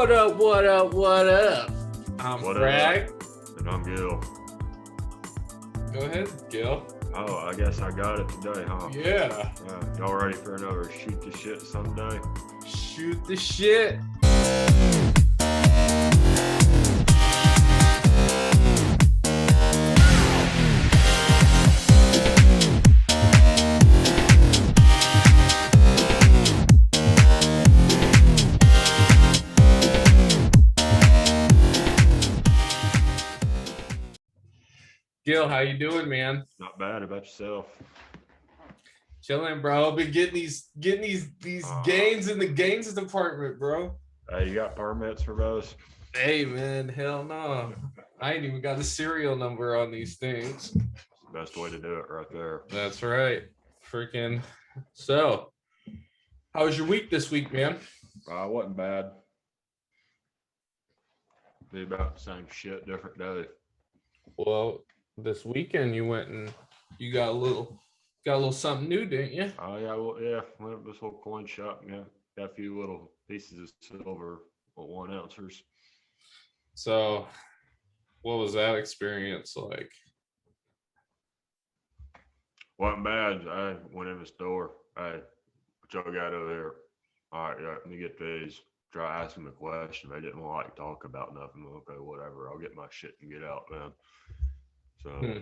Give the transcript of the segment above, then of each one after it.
What up, what up, what up? I'm What Frag. And I'm Gil. Go ahead, Gil. Oh, I guess I got it today, huh? Yeah. Y'all ready for another shoot the shit someday? Shoot the shit. Gil, how you doing, man? Not bad. About yourself? Chilling, bro. Been getting these gains in the gains department, bro. Hey, you got permits for those? Hey, man, hell no. I ain't even got a serial number on these things. Best way to do it right there. That's right. Freaking. So, how was your week this week, man? Wasn't bad. Be about the same shit, different day. Well, this weekend you went and you got a little something new, didn't you? Oh yeah, well yeah. Went up to this little coin shop. Yeah, got a few little pieces of silver, 1 ounces. So, what was that experience like? Wasn't bad. I went in the store. Hey, what y'all got over here? All right, yeah, let me get these. Try asking them a question. They didn't want to like talk about nothing. Okay, whatever. I'll get my shit and get out, man. So,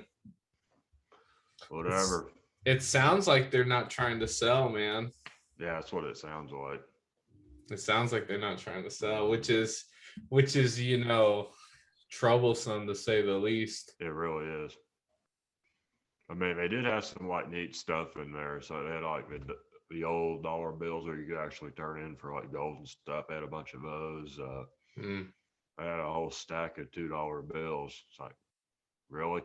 whatever. It sounds like they're not trying to sell, man. Yeah, that's what it sounds like. It sounds like they're not trying to sell, which is, troublesome to say the least. It really is. I mean, they did have some like neat stuff in there. So they had like the old dollar bills where you could actually turn in for like gold and stuff. They had a bunch of those. I had a whole stack of $2 bills. It's like, really?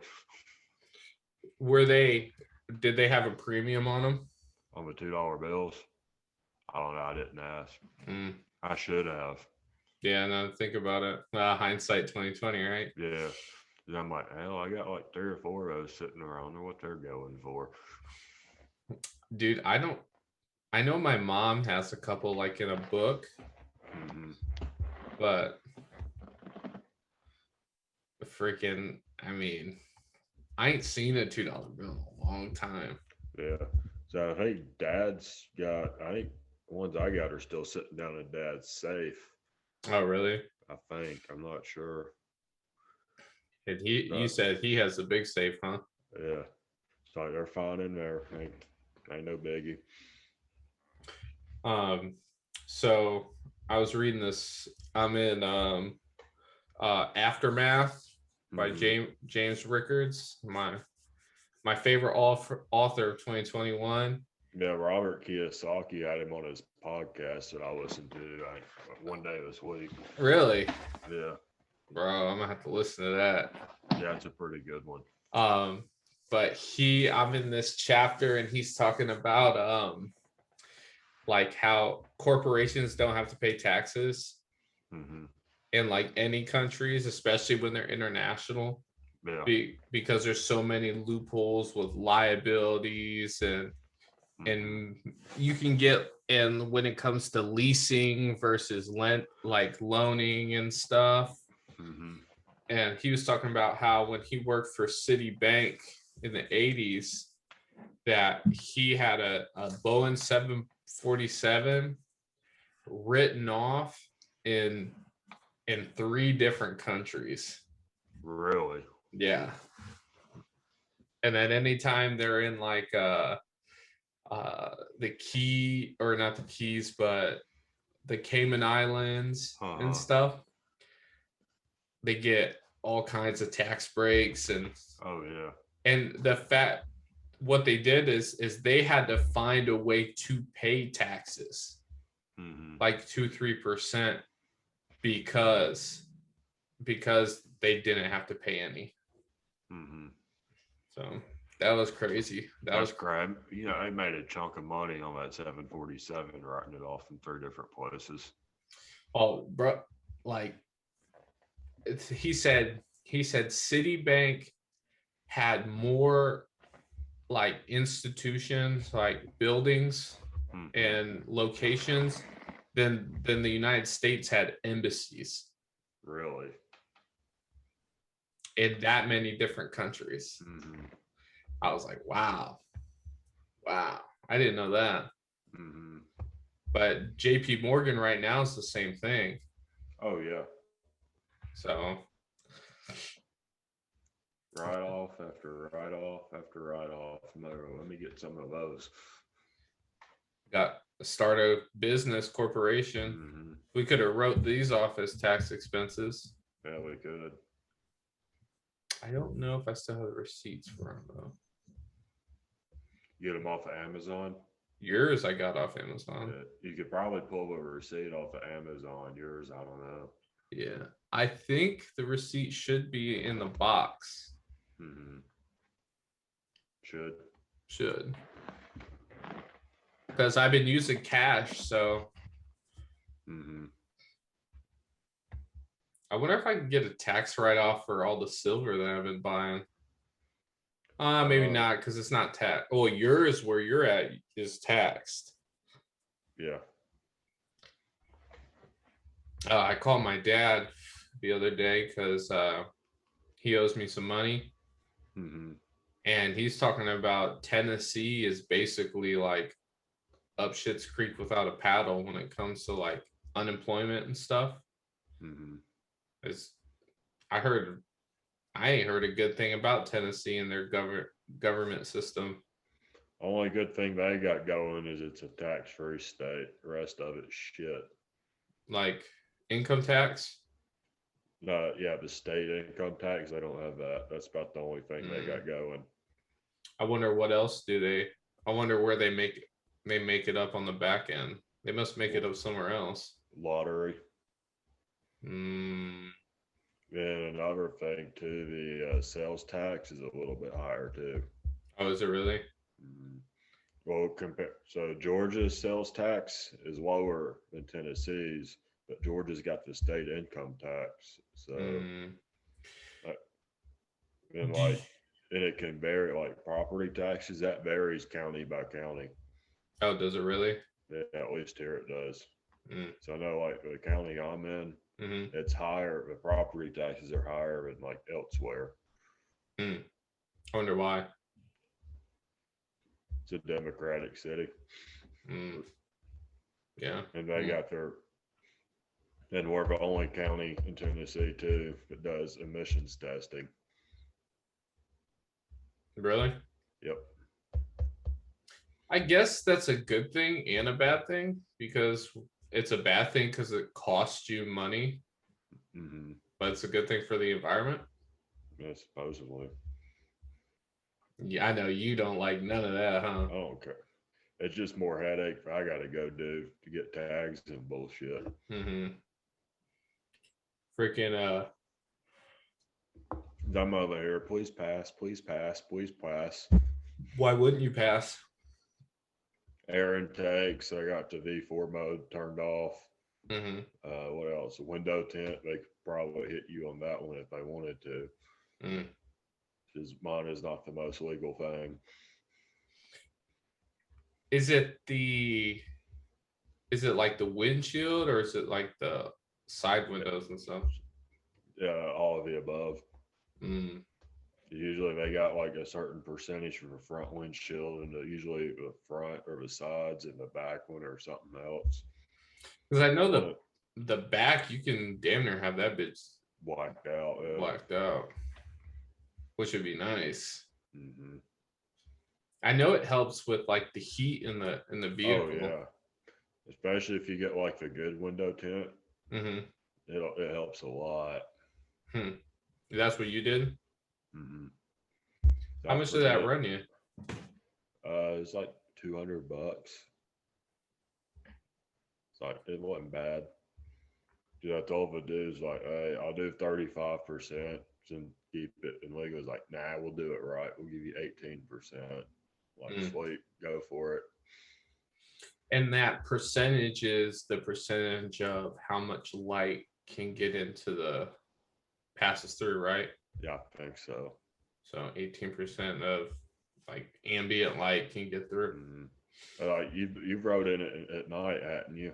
Did they have a premium on them? On the $2 bills? I don't know. I didn't ask. I should have. Yeah, no, think about it. Hindsight 2020, right? Yeah. And I'm like, hell, I got like 3 or 4 of those sitting around. I wonder what they're going for. Dude, I know my mom has a couple like in a book, but freaking, I mean, I ain't seen a $2 bill in a long time. Yeah. So I think Dad's got, I think the ones I got are still sitting down in Dad's safe. Oh, really? I think. I'm not sure. And you said he has a big safe, huh? Yeah. So they're fine in there. Ain't no biggie. So I was reading this. I'm in Aftermath by James Rickards, my favorite author of 2021. Yeah, Robert Kiyosaki had him on his podcast that I listened to one day this week. Really? Yeah. Bro, I'm gonna have to listen to that. Yeah, it's a pretty good one. But I'm in this chapter and he's talking about like how corporations don't have to pay taxes in like any countries, especially when they're international. Yeah. Because there's so many loopholes with liabilities and you can get, and when it comes to leasing versus loaning and stuff. And he was talking about how when he worked for Citibank in the 80s, that he had a Boeing 747 written off in 3 different countries. Really? Yeah. And at any time they're in like the Key, or not the Keys, but the Cayman Islands and stuff, they get all kinds of tax breaks and what they did is they had to find a way to pay taxes, like 2-3%, because they didn't have to pay any. So that was crazy. That's crap. You know, I made a chunk of money on that 747, writing it off in 3 different places. Oh, bro, like he said Citibank had more like institutions, like buildings and locations then the United States had embassies Really? in that many different countries. Mm-hmm. I was like, wow, I didn't know that. Mm-hmm. But JP Morgan right now is the same thing. Oh yeah. So Write off after write off after write off. No, let me get some of those. got to start a business corporation. Mm-hmm. We could have wrote these off as tax expenses. Yeah, we could. I don't know if I still have the receipts for them though. Get them off of Amazon. Yours I got off Amazon. You could probably pull a receipt off of Amazon. Yours, I don't know. Yeah, I think the receipt should be in the box. Mm-hmm. Should. Because I've been using cash, so. Mm-hmm. I wonder if I can get a tax write-off for all the silver that I've been buying. Maybe not, because it's not taxed. Well, yours where you're at is taxed. Yeah. I called my dad the other day because he owes me some money. Mm-hmm. And he's talking about Tennessee is basically like up Shit's Creek without a paddle when it comes to like unemployment and stuff. Mm-hmm. I ain't heard a good thing about Tennessee and their government system. Only good thing they got going is it's a tax-free state. The rest of it's shit. Like income tax? No, yeah, the state income tax, they don't have that. That's about the only thing they got going. I wonder what else do they. I wonder where they make it up on the back end. They must make it up somewhere else. Lottery. Mm. And another thing too, the sales tax is a little bit higher too. Oh, is it really? Well, so Georgia's sales tax is lower than Tennessee's, but Georgia's got the state income tax. So, and it can vary. Like property taxes, that varies county by county. Oh, does it really? Yeah, at least here it does. Mm. So I know, like the county I'm in, it's higher. The property taxes are higher than like elsewhere. I wonder why. It's a Democratic city. Yeah. And they got and we're the only county in Tennessee too that does emissions testing. Really? Yep. I guess that's a good thing and a bad thing, because it's a bad thing because it costs you money, but it's a good thing for the environment. Yeah, supposedly. Yeah, I know you don't like none of that, huh? I don't care. It's just more headache I got to go do to get tags and bullshit. Freaking I'm over here. Please pass. Please pass. Please pass. Why wouldn't you pass? Air intakes. I got the V4 mode turned off. What else? A window tint. They could probably hit you on that one if they wanted to. Because mine is not the most legal thing. Is it like the windshield, or is it like the side windows and stuff? Yeah, all of the above. Usually they got like a certain percentage for the front windshield, and usually the front or the sides, and the back one or something else. Because I know the back, you can damn near have that bitch blacked out. Yeah. Blacked out, which would be nice. I know it helps with like the heat in the vehicle. Oh yeah, especially if you get like the good window tint. It helps a lot. That's what you did. How much did that run you? It's like $200. It's like, it wasn't bad. Dude, I told the dudes like, hey, I'll do 35% and keep it. And Lego was like, nah, we'll do it right. We'll give you 18%. Like, sweet, go for it. And that percentage is the percentage of how much light can get into the passes through, right? Yeah, I think so. So 18% of like ambient light can get through. You rode in it at night, hadn't you?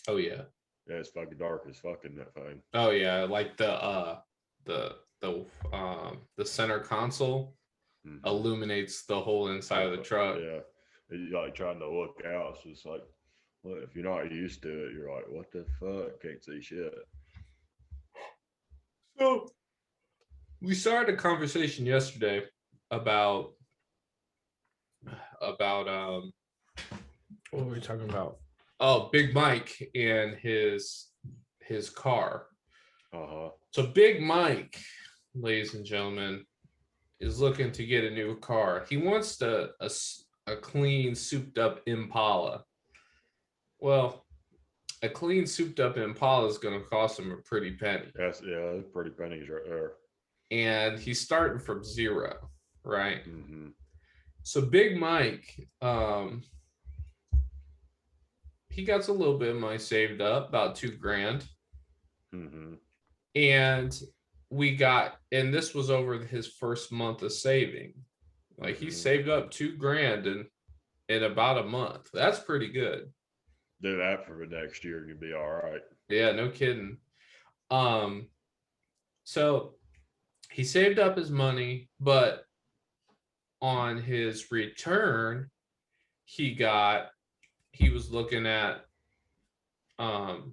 Oh yeah. Yeah, it's fucking dark as fuck in that thing. Oh yeah. Like the the center console Mm-hmm. illuminates the whole inside of the truck. Yeah, and you like trying to look out. So it's like, well, if you're not used to it, you're like, what the fuck? Can't see shit. So we started a conversation yesterday about about what were we talking about? Oh, Big Mike and his car. Uh huh. So Big Mike, ladies and gentlemen, is looking to get a new car. He wants a clean, souped up Impala. Well, a clean, souped up Impala is going to cost him a pretty penny. That's pretty pennies right there. And he's starting from zero, right? Mm-hmm. So Big Mike, he got a little bit of money saved up, about $2,000. Mm-hmm. And and this was over his first month of saving. Like he Mm-hmm. saved up $2,000 in about a month. That's pretty good. Do that for the next year, and you'll be all right. Yeah, no kidding. Um, so he saved up his money, but on his return, he was looking at um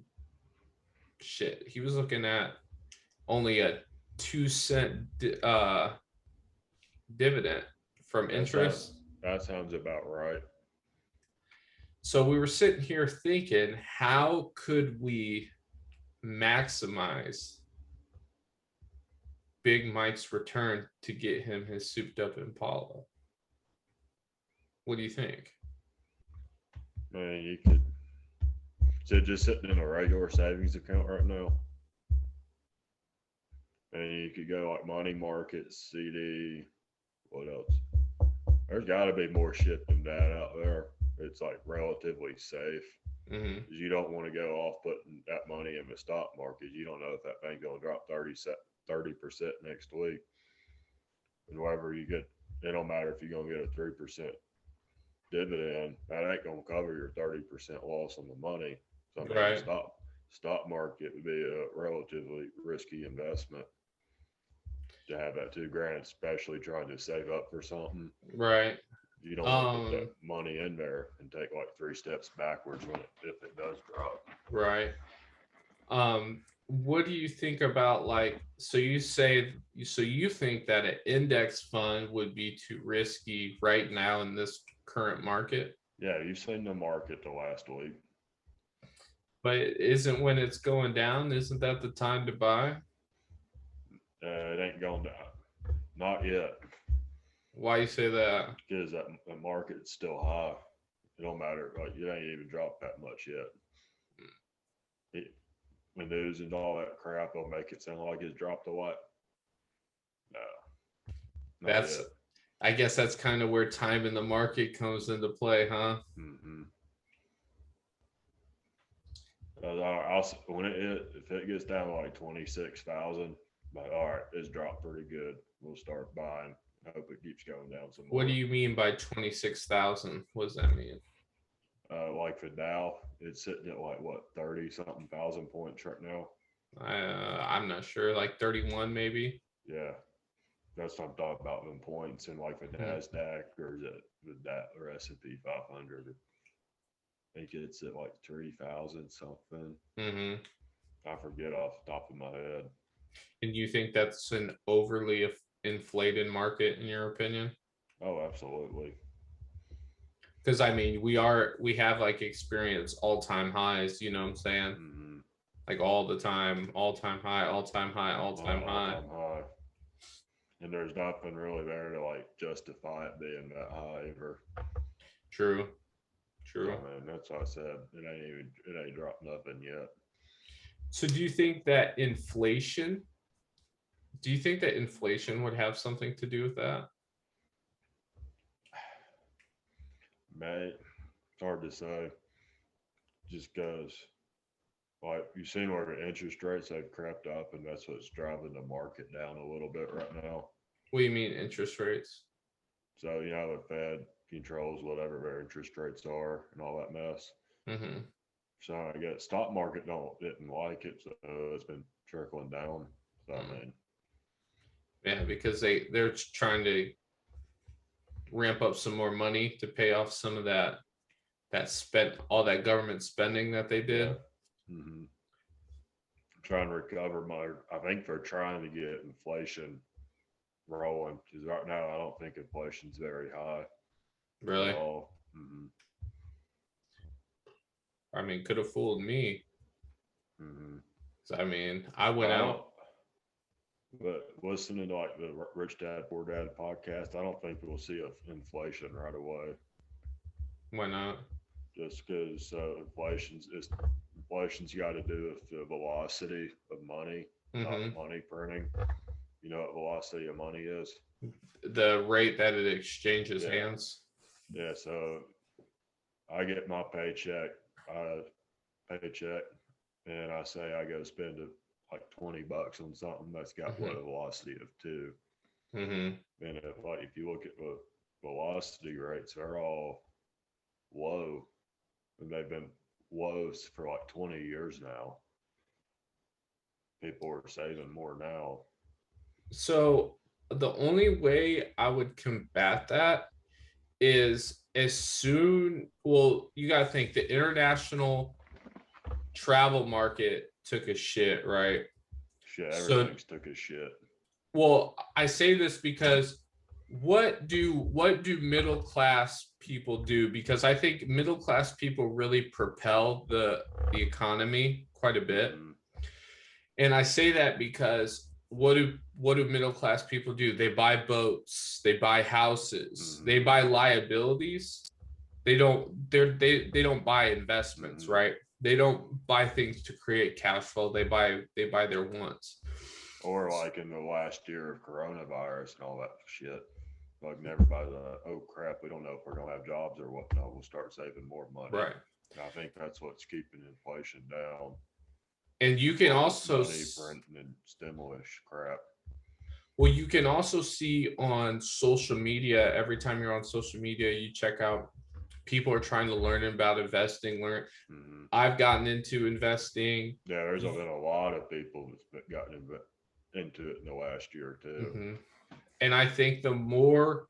he was looking at only a 2 cent dividend from That sounds interest. that sounds about right. So we were sitting here thinking, how could we maximize Big Mike's return to get him his souped up Impala? What do you think? Man, you could. So just sitting in a regular savings account right now, and you could go like money market, CD. What else? There's got to be more shit than that out there. It's like relatively safe. Mm-hmm. You don't want to go off putting that money in the stock market. You don't know if that thing's gonna drop 30% next week. And whatever you get, it don't matter if you're gonna get a 3% dividend. That ain't gonna cover your 30% loss on the money. So I mean, the Right. stock market would be a relatively risky investment to have that 2 grand, especially trying to save up for something. Right. You don't want to put that Um, money in there and take like 3 steps backwards if it does drop. right. What do you think about, like, so you think that an index fund would be too risky right now in this current market? Yeah, you've seen the market the last week. But isn't when it's going down, isn't that the time to buy? It ain't going down. Not yet. Why you say that? Because that the market's still high. It don't matter. Like it ain't even dropped that much yet. The news and all that crap will make it sound like it's dropped a lot. No, not That's yet. I guess that's kind of where time in the market comes into play, huh? Mm-hmm. When if it gets down to like 26,000, like all right, it's dropped pretty good. We'll start buying. I hope it keeps going down some What more. do you mean by 26,000? What does that mean? Like for Dow, it's sitting at like what 30 something thousand points right now. I'm not sure, like 31 maybe. Yeah, that's what I'm talking about. Them points and like the Nasdaq or that or S&P 500. I think it's at like 3,000 something. Mm-hmm. I forget off the top of my head. And you think that's an overly inflated market, in your opinion? Oh, absolutely. Because I mean, we have like experienced all-time highs. You know what I'm saying? Mm-hmm. Like all the time, all-time high, all-time high, all-time All high. time high. And there's nothing really there to like justify it being that high ever. True. So True. man, that's what I said. It ain't dropped nothing yet. So do you think that inflation would have something to do with that? Man, it's hard to say. Just because like you've seen where the interest rates have crept up and that's what's driving the market down a little bit right now. What do you mean interest rates? So you know the Fed controls whatever their interest rates are and all that mess. Mm-hmm. So I guess stock market didn't like it, so it's been trickling down. So I mean, yeah, because they're trying to ramp up some more money to pay off some of that spent all that government spending that they did. yeah. Mm-hmm. Trying to recover I think they're trying to get inflation rolling because right now I don't think inflation's very high at Really? all. Mm-hmm. I mean, could have fooled me. Mm-hmm. So, I mean, I went I out. don't, but listening to like the Rich Dad Poor Dad podcast, I don't think we'll see inflation right away. Why not? Just because inflation's got to do with the velocity of money, not Mm-hmm. money printing. You know what velocity of money is? The rate that it exchanges Yeah, hands. yeah. So I get my paycheck, and I say I go spend like $20 on something that's got Mm-hmm. what a velocity of 2. Mm-hmm. And if you look at the velocity rates, they're all low, and they've been low for like 20 years now. People are saving more now. So the only way I would combat that is as soon, well, you got to think the international travel market took a shit, right? Shit, So, everything's took a shit. well, I say this because what do middle class people do? Because I think middle class people really propel the economy quite a bit. Mm-hmm. And I say that because what do middle class people do? They buy boats, they buy houses, Mm-hmm. they buy liabilities. They don't buy investments, Mm-hmm. right? They don't buy things to create cash flow. They buy their wants. Or like in the last year of coronavirus and all that shit. Like everybody's like, oh crap, we don't know if we're gonna have jobs or what. No, we'll start saving more money. Right. And I think that's what's keeping inflation down. And you can All this also money printing and stimulus crap. well, you can also see on social media, every time you're on social media, you check out people are trying to learn about investing. Mm-hmm. I've gotten into investing. Yeah, there's been a lot of people that's gotten into it in the last year or 2. Mm-hmm. And I think the more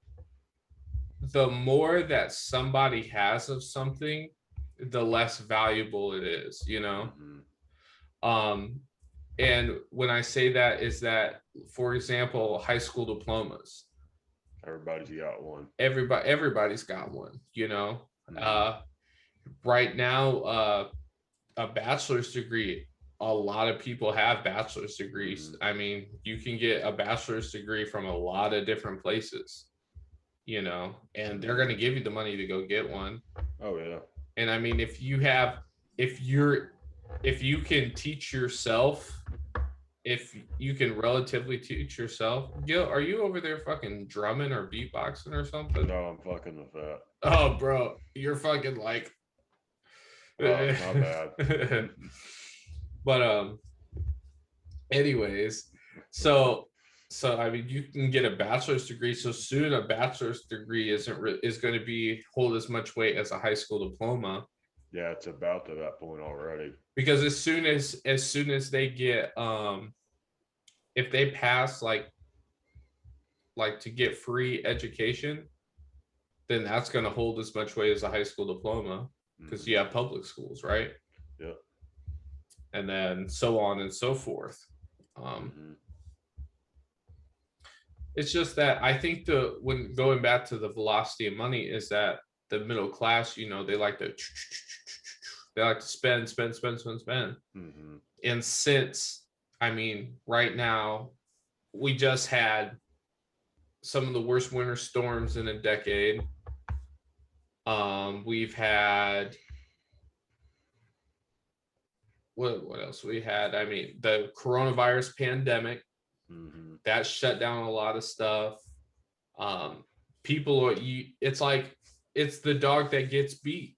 that somebody has of something, the less valuable it is, Mm-hmm. And when I say that is that, for example, high school diplomas, Everybody's got one. everybody's got one, Mm-hmm. right now, a bachelor's degree, a lot of people have bachelor's degrees. Mm-hmm. I mean, you can get a bachelor's degree from a lot of different places, and they're going to give you the money to go get one. Oh yeah. And I mean, if you can teach yourself, if you can relatively teach yourself, Gil, are you over there fucking drumming or beatboxing or something? No, I'm fucking with that. Oh, bro, you're fucking like. My bad. But anyways, so I mean, you can get a bachelor's degree. So soon, a bachelor's degree is going to hold as much weight as a high school diploma. Yeah, it's about to that point already. Because as soon as they get if they pass like to get free education, then that's going to hold as much weight as a high school diploma, because you have public schools, right? Yeah. And then so on and so forth. It's just that I think when going back to the velocity of money is that the middle class, they like to spend. Mm-hmm. And since, I mean, right now we just had some of the worst winter storms in a decade. We've had what else we had? I mean, the coronavirus pandemic. Mm-hmm. That shut down a lot of stuff. People it's like it's the dog that gets beat.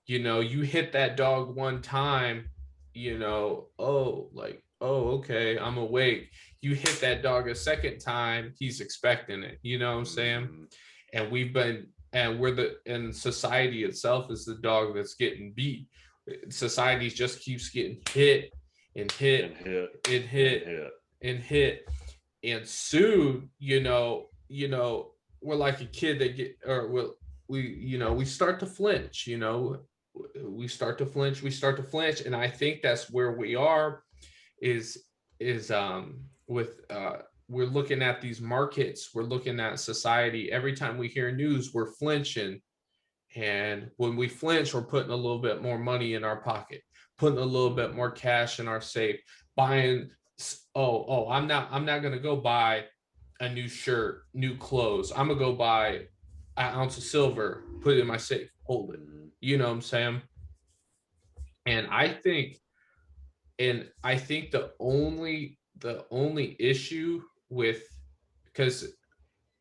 You hit that dog one time, okay, I'm awake. You hit that dog a second time, he's expecting it. You know what I'm saying? And we're and society itself is the dog that's getting beat. Society just keeps getting hit and hit and hit and hit and hit. and hit. And soon, we're like a kid that get, or we start to flinch, we start to flinch. And I think that's where we are is with we're looking at these markets, we're looking at society. Every time we hear news, we're flinching. And when we flinch, we're putting a little bit more money in our pocket, putting a little bit more cash in our safe, buying. I'm not gonna go buy a new shirt, new clothes. I'm gonna go buy an ounce of silver, put it in my safe, hold it. You know what I'm saying? And I think the only issue with, because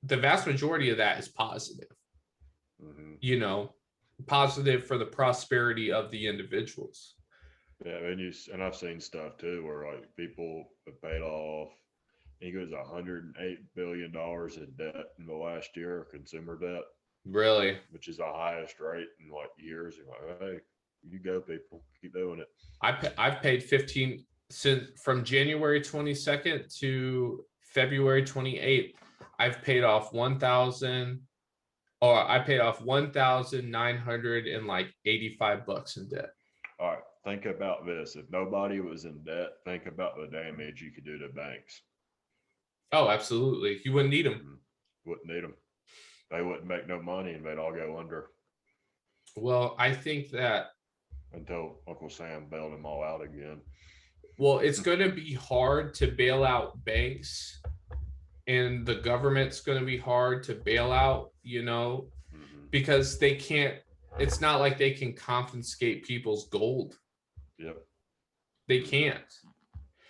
the vast majority of that is positive, positive for the prosperity of the individuals. Yeah, and I've seen stuff too where like people have paid off. I think it was $108 billion in debt in the last year, consumer debt, Really? which is the highest rate in like years. You're like, hey, you go, people, keep doing it. I've paid 15 since from January 22nd to February 28th. I've paid off 1,000, or I paid off 1,985 bucks in debt. All right, think about this. If nobody was in debt, think about the damage you could do to banks. Oh, absolutely. You wouldn't need them. Wouldn't need them. They wouldn't make no money and they'd all go under. Well, I think that until Uncle Sam bailed them all out again. Well, it's going to be hard to bail out banks, and the government's going to be hard to bail out, because they can't. It's not like they can confiscate people's gold. Yep. They can't.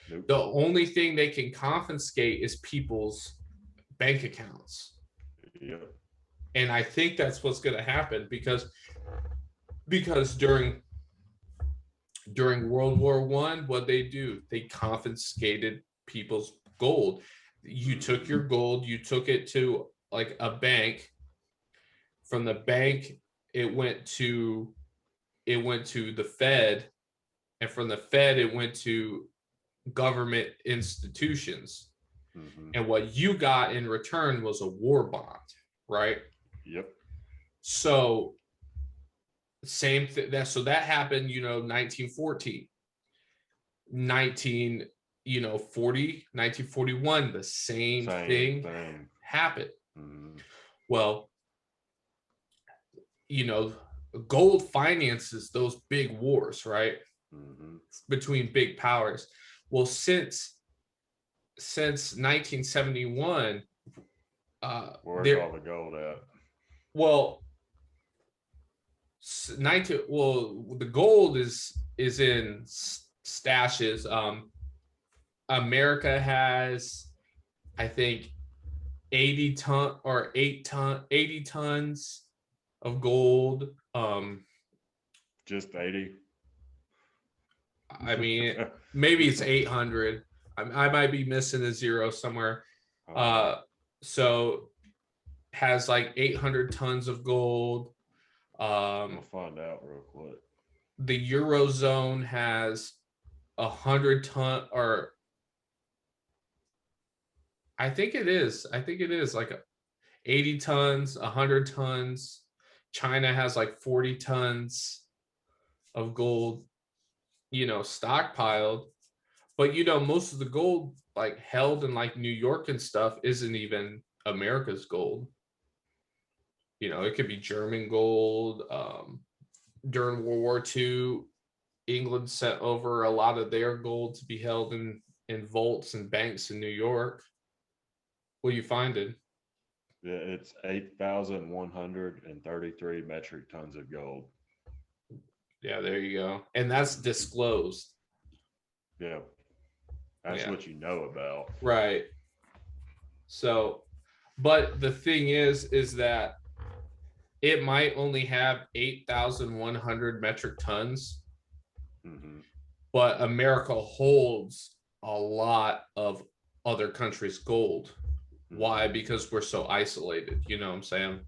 Nope. The only thing they can confiscate is people's bank accounts. Yep. And I think that's what's going to happen because during World War I, what they do, they confiscated people's gold. You took your gold, you took it to like a bank. From the bank, it went to the Fed, and from the Fed, it went to government institutions. And what you got in return was a war bond, right? Yep. So same thing. That happened, 1914, 1941, the same thing happened. Well, gold finances those big wars, right? Between big powers. Well, since 1971, where's all the gold at? Well, the gold is in stashes. America has, I think, 80 tons of gold. Just 80. I mean, maybe it's 800. I might be missing a zero somewhere. So has like 800 tons of gold. We'll find out real quick. The Eurozone has 100 ton, or I think it is like 80 tons, 100 tons. China has like 40 tons of gold, stockpiled. But most of the gold like held in like New York and stuff isn't even America's gold. It could be German gold. During World War II, England sent over a lot of their gold to be held in vaults and banks in New York. What are you finding? Yeah, it's 8,133 metric tons of gold. Yeah, there you go. And that's disclosed. Yeah. That's what you know about. Right. So, but the thing is that it might only have 8,100 metric tons, but America holds a lot of other countries' gold. Why? Because we're so isolated. You know what I'm saying?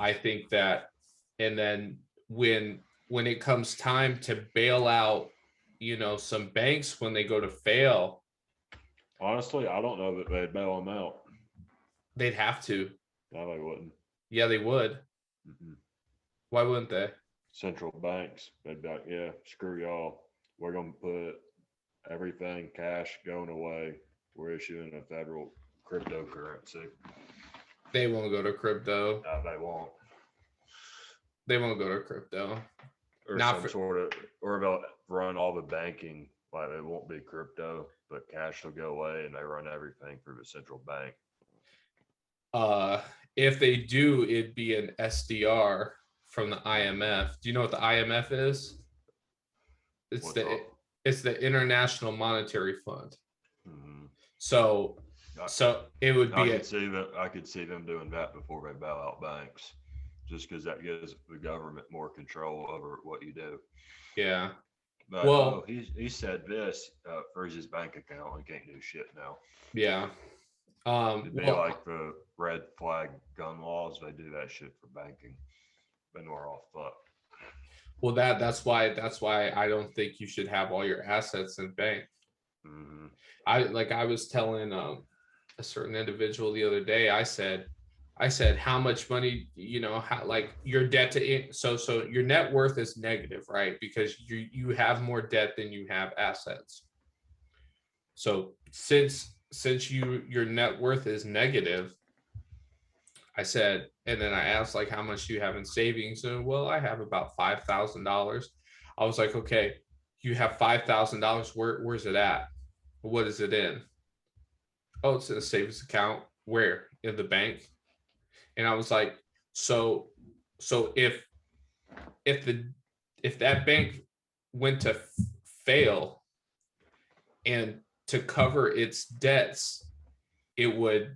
I think that and then when it comes time to bail out, some banks when they go to fail, Honestly, I don't know that they'd bail them out. they'd have to. No, they wouldn't. Yeah, they would. Mm-hmm. Why wouldn't they? Central banks, they'd be like, yeah, screw y'all. We're going to put everything cash going away. We're issuing a federal cryptocurrency. They won't go to crypto. No, they won't. They won't go to crypto. Or Not some for, sort of, or they'll run all the banking. Like it won't be crypto, but cash will go away and they run everything through the central bank. if they do, it'd be an SDR from the IMF. Do you know what the IMF is? It's What's the up? it's the International Monetary Fund. Mm-hmm. So it would be I could see them doing that before they bail out banks, just because that gives the government more control over what you do. Yeah. But Well, he said this freeze his bank account and can't do shit now. yeah. It'd be like the red flag gun laws. They do that shit for banking. Then we're all fucked. Well, that's why I don't think you should have all your assets in bank. Mm-hmm. I was telling a certain individual the other day. I said, how much money, how, like, your debt to so your net worth is negative, right? Because you have more debt than you have assets. So since your net worth is negative, I said, and then I asked, like, how much do you have in savings? And, well, I have about $5,000. I was like, okay, you have $5,000. Where's it at? What is it in? Oh, it's in a savings account. Where? In the bank. And I was like, so if that bank went to fail, and to cover its debts, it would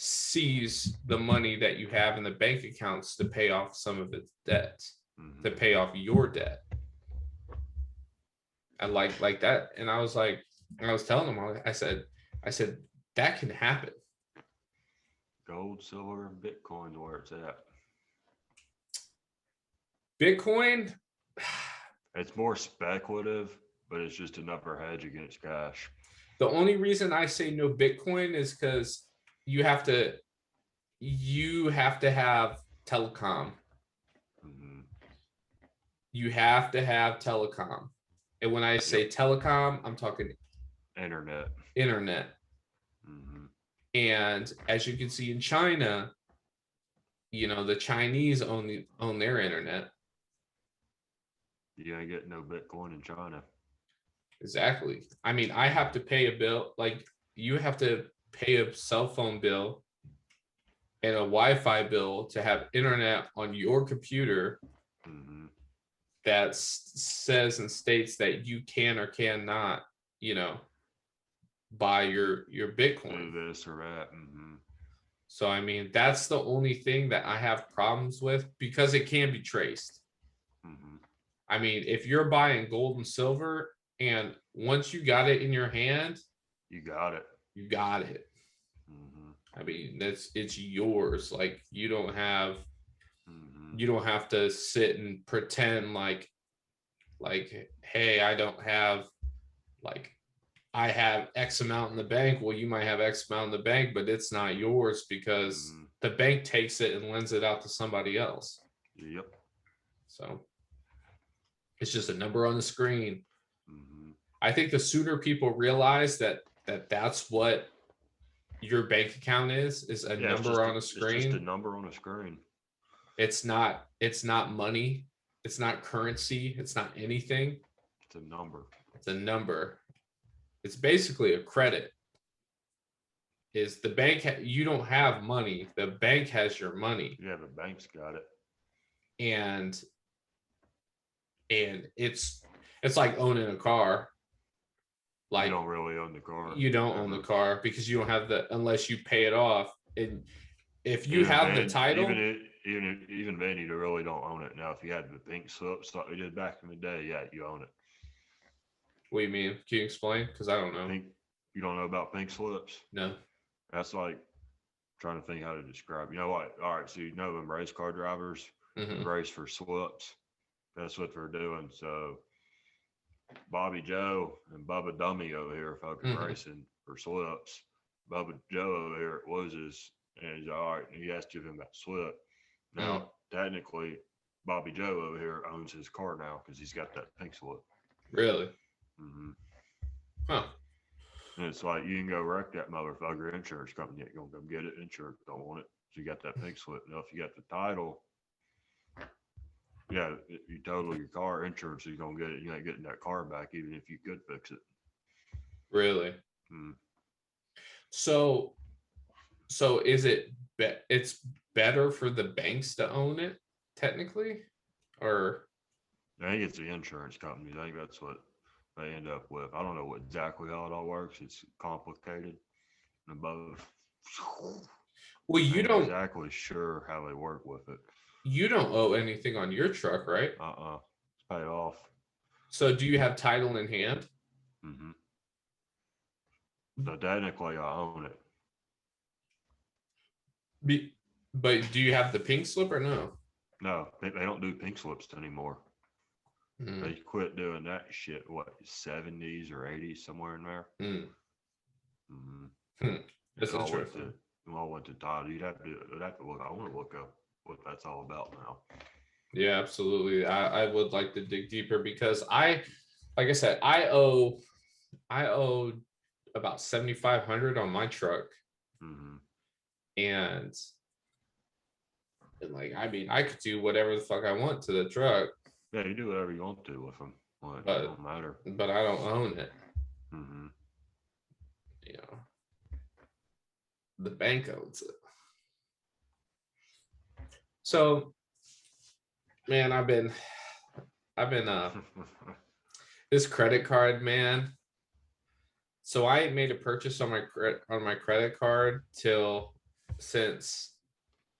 seize the money that you have in the bank accounts to pay off some of its debts, Mm-hmm. to pay off your debt. And like that. And I was like, I was telling them, I said that can happen. Gold, silver, and Bitcoin, where it's at. Bitcoin, it's more speculative, but it's just another hedge against cash. The only reason I say no Bitcoin is because you have to have telecom. Mm-hmm. You have to have telecom. And when I say telecom, I'm talking internet. Mm-hmm. And as you can see in China, the Chinese own their internet. You ain't get no Bitcoin in China. Exactly. I mean, I have to pay a bill. Like, you have to pay a cell phone bill and a Wi-Fi bill to have internet on your computer. Mm-hmm. That says and states that you can or cannot, buy your Bitcoin. Do this or that. Mm-hmm. So, I mean, that's the only thing that I have problems with, because it can be traced. Mm-hmm. I mean, if you're buying gold and silver, and once you got it in your hand, you got it. Mm-hmm. I mean, it's yours. Like, you don't have to sit and pretend like, hey, I don't have, like, I have X amount in the bank. Well, you might have X amount in the bank, but it's not yours because the bank takes it and lends it out to somebody else. Yep. So it's just a number on the screen. Mm-hmm. I think the sooner people realize that that's what your bank account is a number on a screen. It's just a number on a screen. It's not money. It's not currency. It's not anything. It's a number. It's basically a credit. Is the bank, you don't have money. The bank has your money. Yeah, the bank's got it. And it's like owning a car. Like, you don't really own the car. You don't own the car because you don't have unless you pay it off. And if you have the title, even then, you really don't own it. Now, if you had the pink slips like we did back in the day, yeah, you own it. What do you mean? Can you explain? Because I don't know. You don't know about pink slips? No. That's like trying to think how to describe. You know what? All right, so you know them race car drivers race for slips. That's what they're doing. So Bobby Joe and Bubba Dummy over here fucking racing for slips. Bubba Joe over here loses, and he's all right. And he has to give him that slip. Now, technically, Bobby Joe over here owns his car now because he's got that pink slip. Really? Huh. And it's like you can go wreck that motherfucker. Insurance company ain't gonna go get it. Insurance don't want it. So you got that pink slip. Now, if you got the title, yeah, you total your car, insurance is gonna get it. You ain't getting that car back, even if you could fix it. Really? So is it? It's better for the banks to own it, technically, or? I think it's the insurance companies. I think that's what they end up with. I don't know exactly how it all works. It's complicated. Above. Well, you don't exactly sure how they work with it. You don't owe anything on your truck, right? It's paid off. So do you have title in hand? So technically I own it. But do you have the pink slip or no? No, they don't do pink slips anymore. They quit doing that shit, what, 70s or 80s, somewhere in there? That's interesting. It all went to title. You'd have to look. I want to look up what that's all about now. Yeah, absolutely. I would like to dig deeper because like I said, I owe about $7,500 on my truck. And like, I mean, I could do whatever the fuck I want to the truck. Yeah, you do whatever you want to with them. Well, it don't matter. But I don't own it. You know, the bank owns it. So, man, I've been this credit card, man. So I made a purchase on my credit card since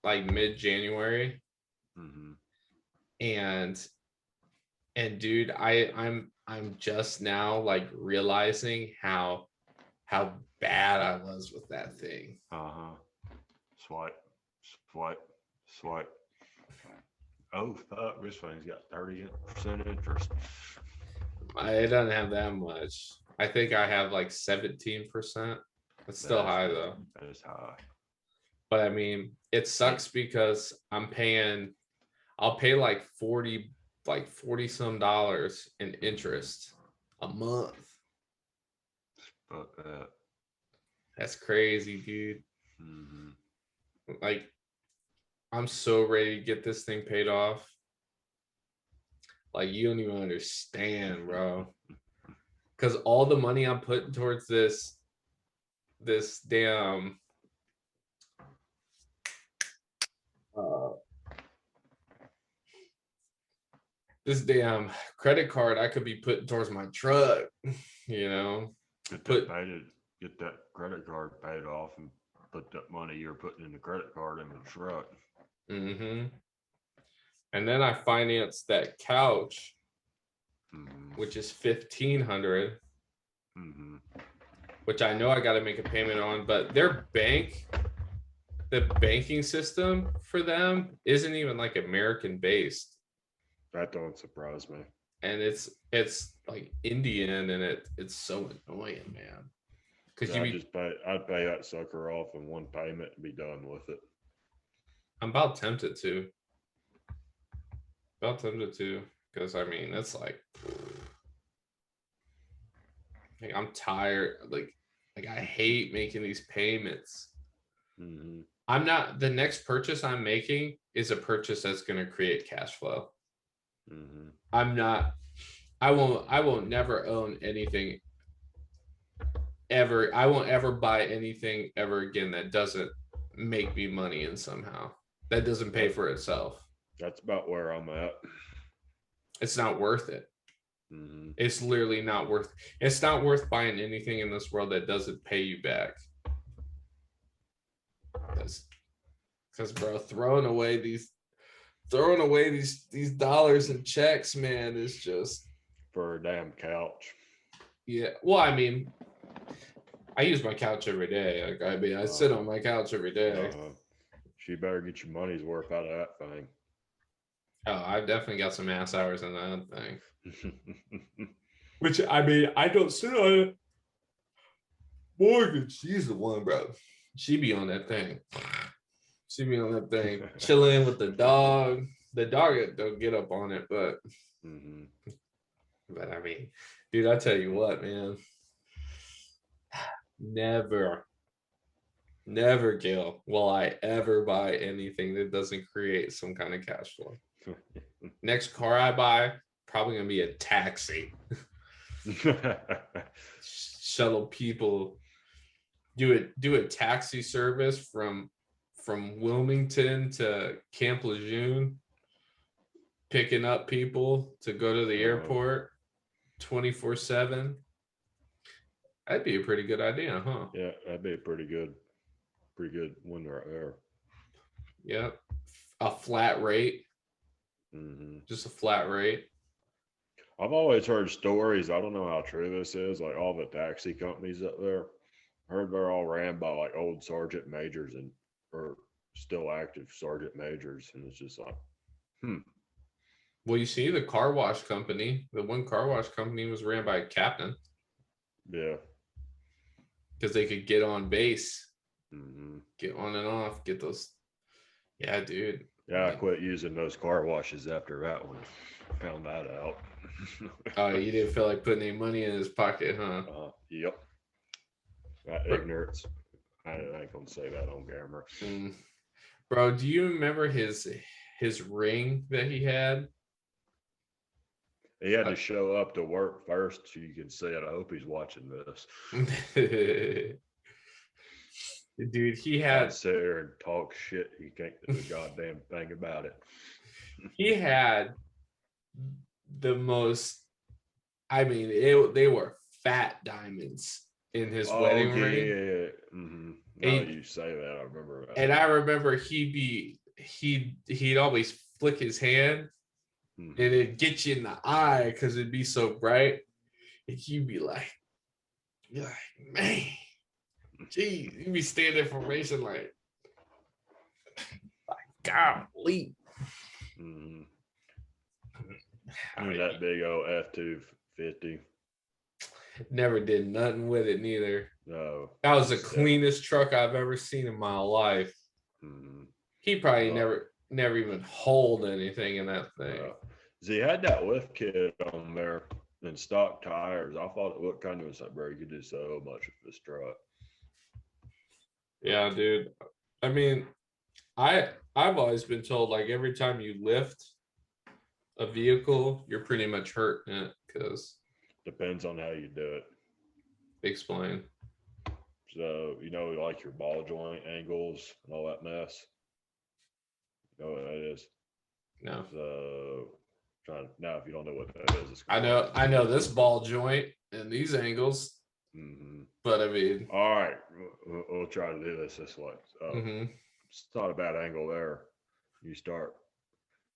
like mid-January. And dude, I'm just now like realizing how bad I was with that thing. Swipe. Oh fuck, this thing's got 30% interest. It doesn't have that much. I think I have like 17%. It's still high though. That is high. But I mean, it sucks because I'll pay like 40 some dollars in interest a month. Fuck that. That's crazy, dude. Like, I'm so ready to get this thing paid off. Like, you don't even understand, bro. Because all the money I'm putting towards this damn credit card I could be putting towards my truck, you know. Get that credit card paid off and put that money you're putting in the credit card in the truck. And then I financed that couch, which is $1,500, which I know I got to make a payment on, but the banking system for them isn't even like American based. That don't surprise me. And it's like Indian, and it's so annoying, man. Because I'd pay that sucker off in one payment and be done with it. I'm about tempted to. Because I mean, it's like I'm tired. Like I hate making these payments. The next purchase I'm making is a purchase that's going to create cash flow. I won't never own anything ever. I won't ever buy anything ever again that doesn't make me money in somehow. That doesn't pay for itself. That's about where I'm at. It's not worth it. It's literally not worth. It's not worth buying anything in this world that doesn't pay you back. Because bro, throwing away these dollars and checks, man, is just for a damn couch. Yeah. Well, I mean, I use my couch every day. Like I mean, I sit on my couch every day. She better get your money's worth out of that thing. Oh, I've definitely got some ass hours in that thing. Which I mean, I don't sit on it. Morgan, she's the one, bro. She be on that thing. She be on that thing, chilling with the dog. The dog don't get up on it, but but I mean, dude, I tell you what, man. Never, never, Gil, will I ever buy anything that doesn't create some kind of cash flow. Next car I buy, probably gonna be a taxi. Shuttle people, do a taxi service from Wilmington to Camp Lejeune, picking up people to go to the airport 24/7. That'd be a pretty good idea, huh? Yeah, that'd be a pretty good one right there. Yep. A flat rate. Just a flat rate. I've always heard stories. I don't know how true this is. Like all the taxi companies up there, I heard they're all ran by like old sergeant majors and or still active sergeant majors, and it's just like, Well, you see, the car wash company, the one car wash company was ran by a captain. Yeah. Because they could get on base, get on and off, get those. Yeah, dude. Yeah, I quit using those car washes after that one. Found that out. Oh, you didn't feel like putting any money in his pocket, huh? Yep. That ignorance. I ain't gonna say that on camera. Bro, do you remember his ring that he had? He had to show up to work first so you can see it. I hope he's watching this. Dude, he had I'd sit there and talk shit. He can't do a goddamn thing about it. He had the most. I mean, they were fat diamonds in his wedding ring. Yeah. Now you say that, I remember that. And I remember he'd always flick his hand, and it'd get you in the eye because it'd be so bright, and you'd be like, man, geez, you'd be standing in formation like golly. That big old F-250. Never did nothing with it neither. No. That was the cleanest truck I've ever seen in my life. He probably never even hauled anything in that thing. He had that lift kit on there and stock tires. I thought it looked kind of like, bro, you could do so much with this truck. Yeah, dude. I mean, I've always been told, like, every time you lift a vehicle, you're pretty much hurting it because depends on how you do it. Explain. So, like your ball joint angles and all that mess. You know what that is? No. So, now if you don't know what that is, I know this ball joint and these angles. But I mean, all right, we'll try to do this way. It's not a bad angle there. You start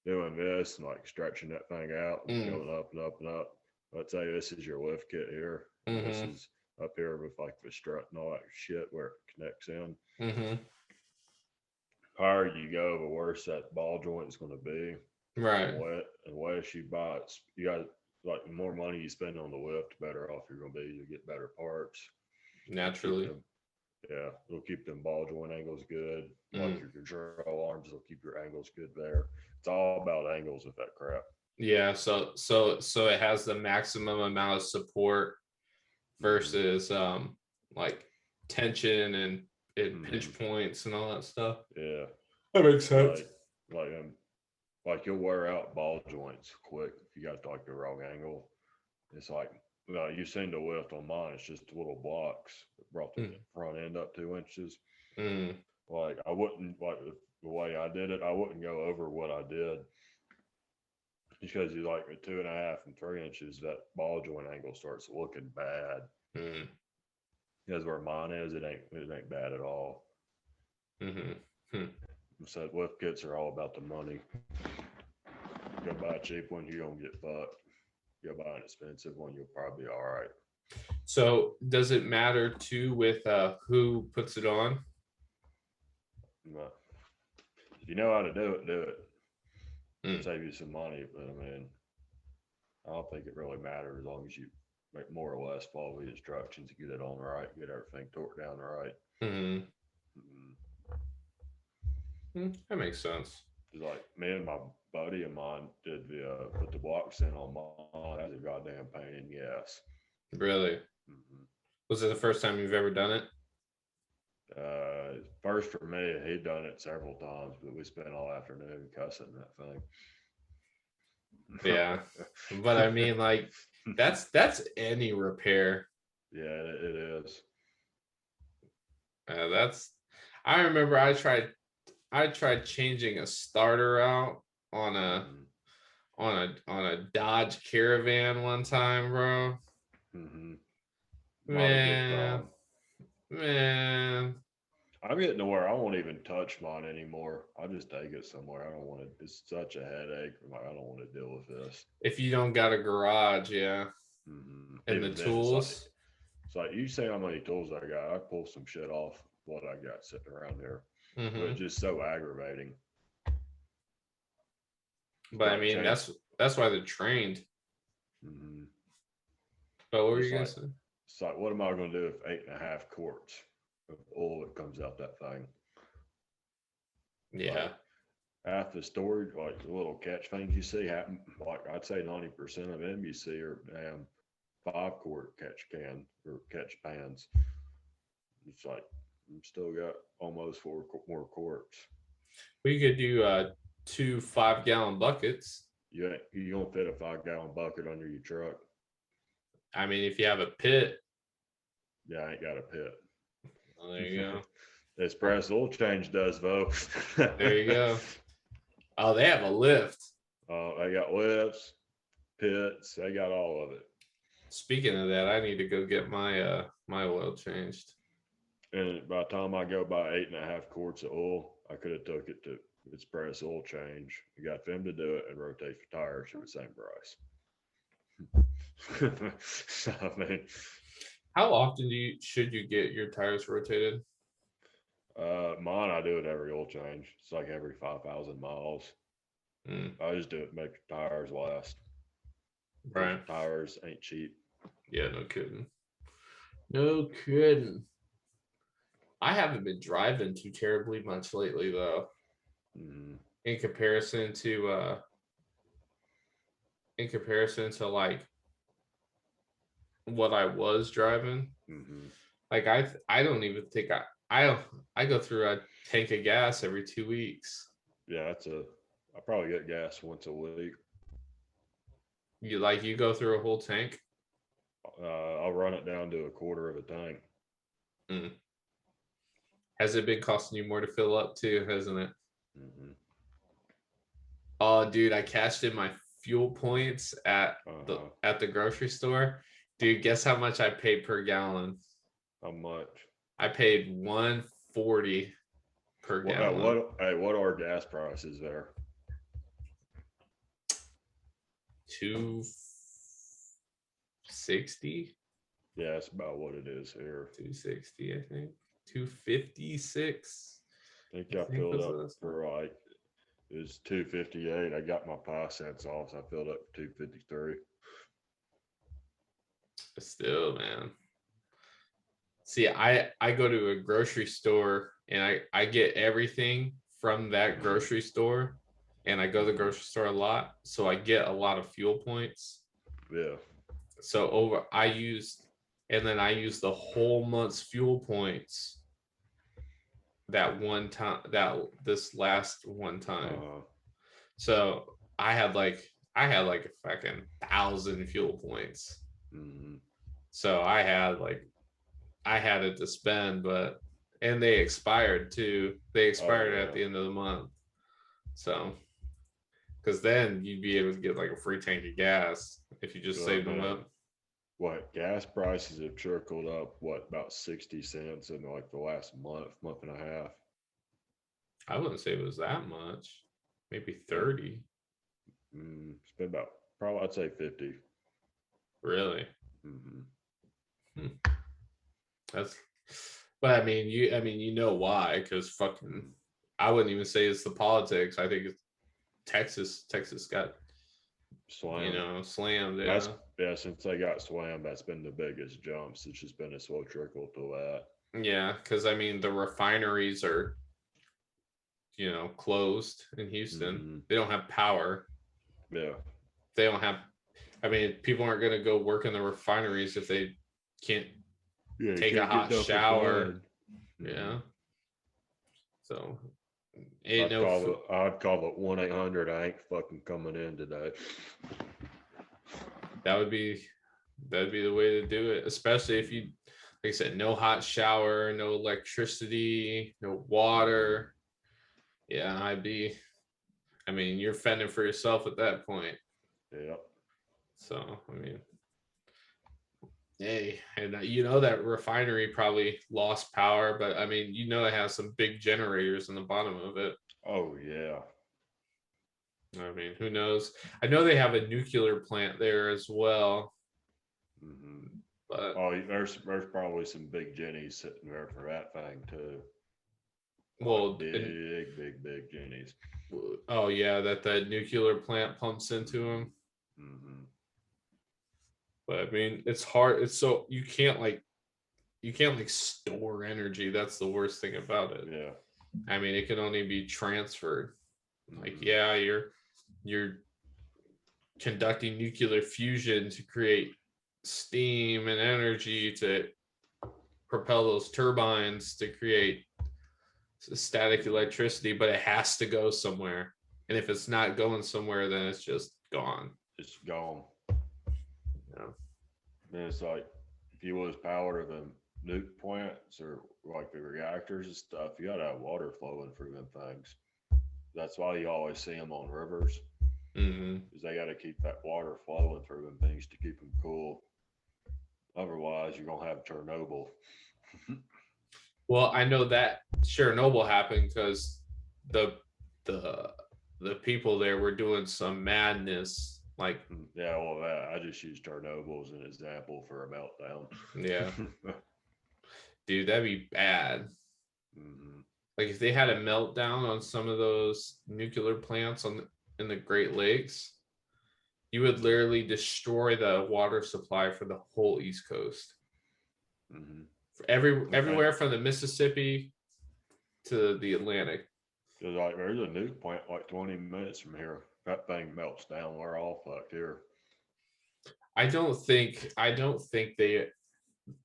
doing this and like stretching that thing out and going up and up and up. Let's say this is your lift kit here. This is up here with like the strut and all that shit where it connects in. The higher you go, the worse that ball joint is going to be. Right. And less you buy, you got like the more money you spend on the lift, the better off you're going to be. You get better parts. Naturally. It'll keep them ball joint angles good. Like your control arms, it'll keep your angles good there. It's all about angles with that crap. Yeah, so it has the maximum amount of support versus like tension and pinch points and all that stuff. Yeah, that makes sense. Like you'll wear out ball joints quick if you got like the wrong angle. It's like you've seen the lift on mine. It's just little blocks that brought the front end up 2 inches. Like I wouldn't like the way I did it. I wouldn't go over what I did. Because you like at 2.5 and 3 inches, that ball joint angle starts looking bad. Because where mine is, it ain't bad at all. So lift kits are all about the money. You go buy a cheap one, you're gonna get fucked. You go buy an expensive one, you'll probably be all right. So does it matter too with who puts it on? But if you know how to do it, do it. Mm, Save you some money. But I mean, I don't think it really matters as long as you like more or less follow the instructions, get it on right, get everything torqued down right. mm, Mm-hmm. that makes sense. Like me and my buddy of mine did the put the blocks in on mine. That's a goddamn pain. Yes. Really? Mm-hmm. Was it the first time you've ever done it? First for me, he'd done it several times, but we spent all afternoon cussing that thing. Yeah. But I mean, like, that's any repair. Yeah, it is. That's I remember I tried changing a starter out on a Mm-hmm. on a Dodge Caravan one time, bro. Mm-hmm. Not a good Man, time. man. I'm getting to where I won't even touch mine anymore. I just take it somewhere. I don't want to. It's such a headache. I'm like, I don't want to deal with this. If you don't got a garage, yeah, Mm-hmm. and the Even then, tools. it's like you say how many tools I got. I pull some shit off what I got sitting around here, but Hmm. it's just so aggravating. But I Like mean, change. that's why they're trained. Mm-hmm. But what were It's you gonna like say? it's like what am I going to do if 8.5 quarts of oil that comes out that thing? Like Yeah, half the storage, like the little catch things you see happen. Like I'd say 90% of them you see are damn 5 quart catch can or catch pans. It's like I'm still got almost four more quarts. we could do 2 5-gallon buckets. You don't fit a 5 gallon bucket under your truck. I mean, if you have a pit, Yeah, I ain't got a pit. well, there you go. This press oil change does though. There you go. Oh, they have a lift. They got lifts, pits. They got all of it. Speaking of that, I need to go get my oil changed. And by the time I go buy 8.5 quarts of oil, I could have took it to its press oil change. You got them to do it and rotate your tires for the same price. So, I mean, How often should you get your tires rotated? mine I do it every oil change. It's like every 5,000 miles. Mm, I just do it to make the tires last. Because right. tires ain't cheap. Yeah, no kidding. No kidding. I haven't been driving too terribly much lately though, Mm-hmm. in comparison to like what I was driving. Mm-hmm. Like I don't even think I go through a tank of gas every 2 weeks. Yeah, I probably get gas once a week. You go through a whole tank. I'll run it down to a quarter of a tank. Mm. Has it been costing you more to fill up too, hasn't it? Mm-hmm. Oh, dude, I cashed in my fuel points Uh-huh. at the grocery store. Dude, guess how much I paid per gallon? How much? I paid 140 per gallon. What are gas prices there? 260. Yeah, that's about what it is here. 260, I think. 256. I think I I think filled was up the for like it was 258. I got my 5 cents off, so I filled up for 253. still, man. See, I go to a grocery store and I get everything from that grocery store, and I go to the grocery store a lot, so I get a lot of fuel points. Yeah. So and then I used the whole month's fuel points that one time, that this last one time. Uh-huh. So I had like a fucking 1,000 fuel points. Mm-hmm. So I had it to spend, and they expired too. They Oh expired at yeah. the end of the month. So because then you'd be able to get like a free tank of gas if you just Oh saved them man. up. What gas prices have trickled up? What about 60 cents in like the last month and a half? I wouldn't say it was that much. Maybe Like, 30. it's been about probably I'd say 50. Really? Mm-hmm. That's, but I mean, you know why? Because fucking, I wouldn't even say it's the politics. I think it's Texas. Texas got slammed. That's since they got slammed, that's been the biggest jumps. It's just been a slow trickle to that. Yeah, because I mean, the refineries are closed in Houston. Mm-hmm. They don't have power. Yeah. They don't have. I mean, people aren't going to go work in the refineries if they can't take a hot shower. Yeah. So I'd call it 1-800. I ain't fucking coming in today. That'd be the way to do it, especially if you, like I said, no hot shower, no electricity, no water. Yeah, I mean, you're fending for yourself at that point. Yeah. So, I mean, hey, and that refinery probably lost power, but I mean, it has some big generators in the bottom of it. Oh, yeah. I mean, who knows? I know they have a nuclear plant there as well. Mm-hmm. But there's probably some big jennies sitting there for that thing too. Well, big jennies. Oh yeah, that nuclear plant pumps into them. Mm-hmm. But I mean, it's hard. It's so you can't store energy. That's the worst thing about it. Yeah. I mean, it can only be transferred. Like, Mm-hmm. yeah, you're conducting nuclear fusion to create steam and energy to propel those turbines to create static electricity, but it has to go somewhere. And if it's not going somewhere, then it's just gone. It's gone. Yeah. And it's like, if you lose power to the nuke plants or like the reactors and stuff, you gotta have water flowing through them things. That's why you always see them on rivers. Mm-hmm. Because they got to keep that water flowing through them things to keep them cool. Otherwise, you're gonna have Chernobyl. Well, I know that Chernobyl happened because the people there were doing some madness. Like, yeah, well, I just used Chernobyl as an example for a meltdown. Yeah, dude, that'd be bad. Mm-hmm. Like if they had a meltdown on some of those nuclear plants in the Great Lakes, you would literally destroy the water supply for the whole East Coast. Mm-hmm. For everywhere from the Mississippi to the Atlantic. Because like there's a nuke plant like 20 minutes from here. That thing melts down. We're all fucked here. I don't think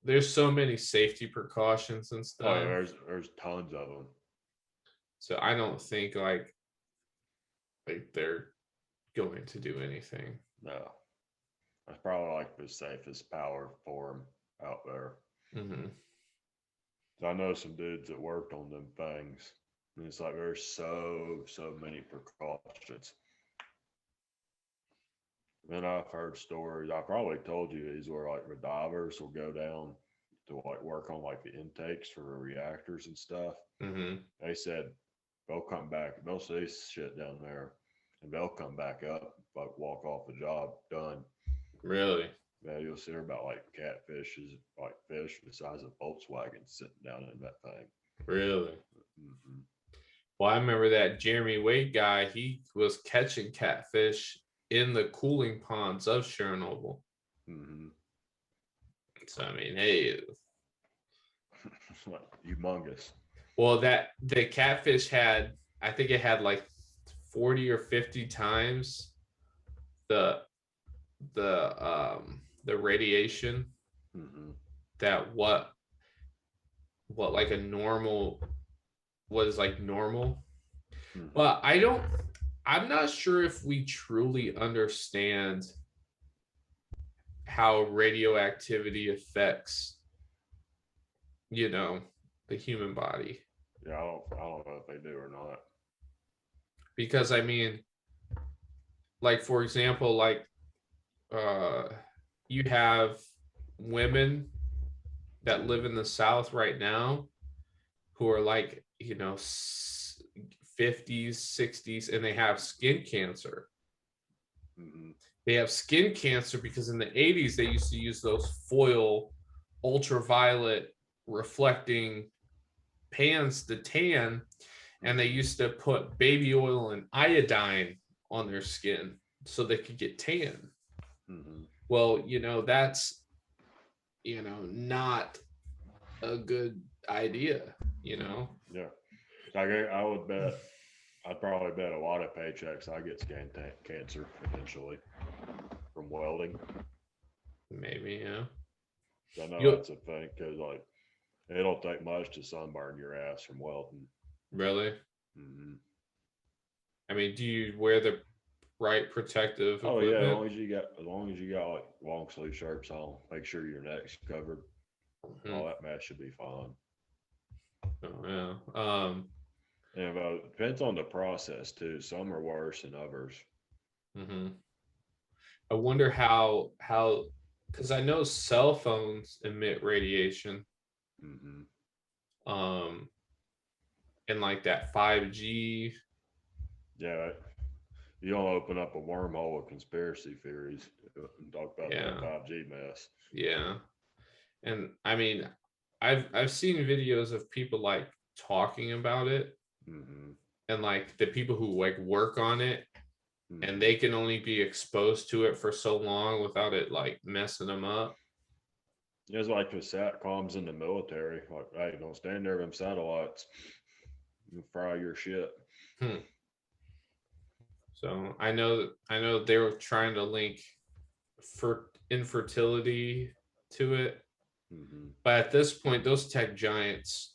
there's so many safety precautions and stuff. Oh yeah, there's tons of them. So I don't think like they're going to do anything. No, that's probably like the safest power form out there. Mm-hmm. I know some dudes that worked on them things, and it's like there's so many precautions. Then I've heard stories. I probably told you these where like the divers will go down to like work on like the intakes for the reactors and stuff. Mm-hmm. They said they'll come back. They'll see shit down there, and they'll come back up, like walk off the job done. Really? Yeah, you'll see about like catfishes, like fish the size of Volkswagen sitting down in that thing. Really? Mm-hmm. Well, I remember that Jeremy Wade guy. He was catching catfish in the cooling ponds of Chernobyl. Mm-hmm. So I mean, hey, humongous. Well, the catfish had, I think it had like 40 or 50 times the radiation mm-hmm. that what like a normal was like normal. Mm-hmm. But I'm not sure if we truly understand how radioactivity affects the human body. Yeah, I don't know if they do or not. Because I mean, like for example, like you have women that live in the South right now who are like 50s, 60s, and they have skin cancer. Mm-hmm. They have skin cancer because in the 80s they used to use those foil ultraviolet reflecting pans to tan, and they used to put baby oil and iodine on their skin so they could get tan. Mm-hmm. Well, that's not a good idea. Yeah. I would bet. I'd probably bet a lot of paychecks I get skin cancer eventually from welding. Maybe, yeah. I know that's a thing because like it don't take much to sunburn your ass from welding. Really? Mm-hmm. I mean, do you wear the right protective Oh equipment? yeah, as long as you got like long sleeve shirts on, make sure your neck's covered. Mm-hmm. All that mess should be fine. Oh yeah. And it depends on the process too. Some are worse than others. Mm-hmm. I wonder how because I know cell phones emit radiation. Mm-hmm. And like that 5G. Yeah, you don't open up a wormhole of conspiracy theories and talk about that 5G mess. Yeah. And I mean, I've seen videos of people like talking about it, mm-hmm. and like the people who like work on it, mm-hmm. and they can only be exposed to it for so long without it like messing them up. It's like the satcoms in the military. Like, hey, don't stand there with them satellites. You fry your shit. So I know they were trying to link for infertility to it, mm-hmm. but at this point, those tech giants,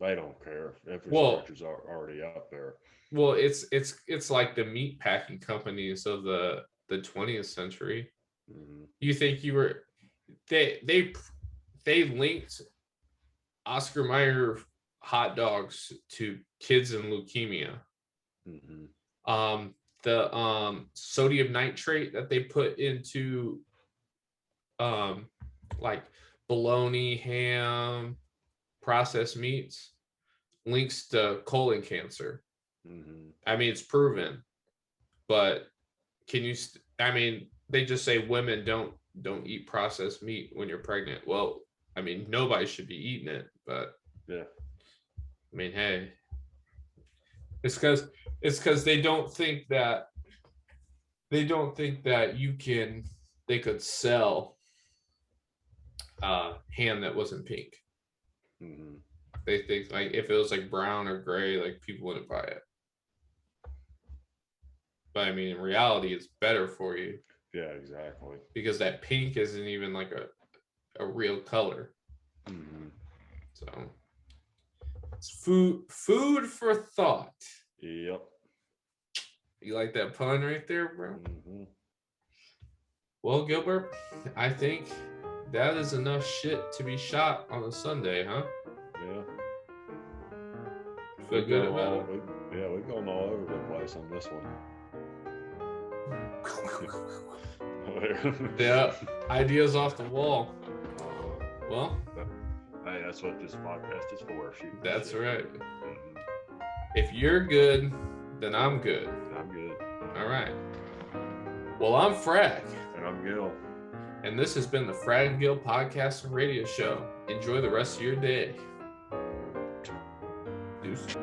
they don't care. Infrastructure's already up there. Well, it's like the meat packing companies of the 20th century. Mm-hmm. You think you were they linked Oscar Mayer hot dogs to kids and leukemia. Mm-hmm. The sodium nitrate that they put into like bologna, ham, processed meats links to colon cancer. Mm-hmm. I mean, it's proven, but can you? I mean, they just say women don't eat processed meat when you're pregnant. Well, I mean, nobody should be eating it, but yeah. I mean, hey, it's because they don't think that they could sell ham that wasn't pink. Mm-hmm. They think like if it was like brown or gray, like people wouldn't buy it. But I mean, in reality, it's better for you. Yeah, exactly. Because that pink isn't even like a real color. Mm-hmm. So it's food for thought. Yep. You like that pun right there, bro? Mm-hmm. Well, Gilbert, I think that is enough shit to be shot on a Sunday, huh? Yeah. Feel good about it? We've gone all over the place on this one. Yeah, ideas off the wall. Well, hey, that's what this podcast is for. That's right. Mm-hmm. If you're good, then I'm good. I'm good. All right. Well, I'm Frag. And I'm Gil. And this has been the Frag and Gil podcast and radio show. Enjoy the rest of your day. Deuce.